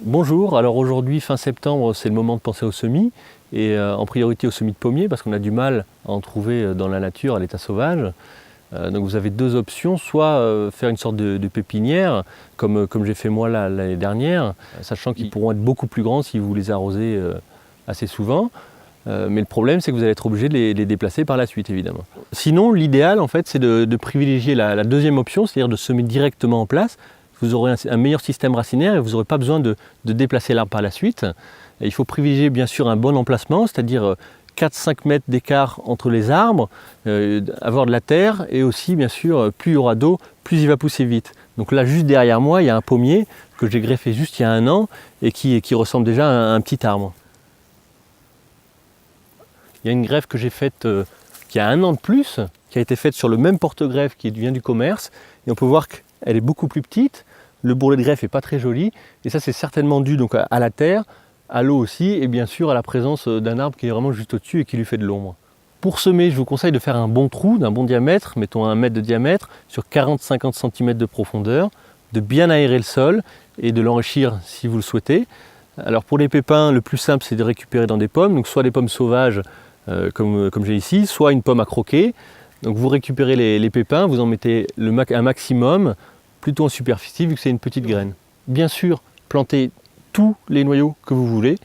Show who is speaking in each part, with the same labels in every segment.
Speaker 1: Bonjour, alors aujourd'hui fin septembre c'est le moment de penser aux semis et en priorité aux semis de pommiers parce qu'on a du mal à en trouver dans la nature à l'état sauvage. Donc vous avez deux options, soit faire une sorte de pépinière comme j'ai fait moi l'année dernière, sachant qu'ils pourront être beaucoup plus grands si vous les arrosez assez souvent. Mais le problème c'est que vous allez être obligé de les déplacer par la suite évidemment. Sinon l'idéal en fait c'est de privilégier la deuxième option, c'est-à-dire de semer directement en place. Vous aurez un meilleur système racinaire et vous n'aurez pas besoin de déplacer l'arbre par la suite. Et il faut privilégier bien sûr un bon emplacement, c'est-à-dire 4-5 mètres d'écart entre les arbres, avoir de la terre et aussi bien sûr plus il y aura d'eau, plus il va pousser vite. Donc là juste derrière moi il y a un pommier que j'ai greffé juste il y a 1 an et qui ressemble déjà à un petit arbre. Il y a une greffe que j'ai faite qui a 1 an de plus, qui a été faite sur le même porte-greffe qui vient du commerce et on peut voir qu'elle est beaucoup plus petite. Le bourrelet de greffe n'est pas très joli et ça c'est certainement dû donc à la terre, à l'eau aussi et bien sûr à la présence d'un arbre qui est vraiment juste au-dessus et qui lui fait de l'ombre. Pour semer, je vous conseille de faire un bon trou d'un bon diamètre, mettons 1 mètre de diamètre, sur 40-50 cm de profondeur, de bien aérer le sol et de l'enrichir si vous le souhaitez. Alors pour les pépins, le plus simple c'est de récupérer dans des pommes, donc soit des pommes sauvages comme j'ai ici, soit une pomme à croquer. Donc vous récupérez les pépins, vous en mettez un maximum, plutôt en superficie vu que c'est une petite graine. Bien sûr, plantez tous les noyaux que vous voulez.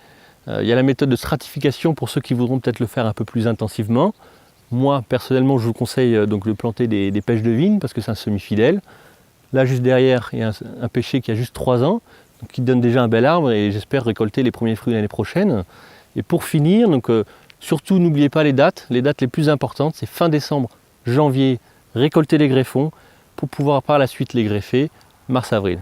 Speaker 1: Il y a la méthode de stratification pour ceux qui voudront peut-être le faire un peu plus intensivement. Moi, personnellement, je vous conseille donc de planter des pêches de vigne parce que c'est un semi-fidèle. Là, juste derrière, il y a un pêcher qui a juste 3 ans, donc qui donne déjà un bel arbre et j'espère récolter les premiers fruits l'année prochaine. Et pour finir, donc, surtout n'oubliez pas les dates les plus importantes, c'est fin décembre, janvier, récolter les greffons pour pouvoir par la suite les greffer mars-avril.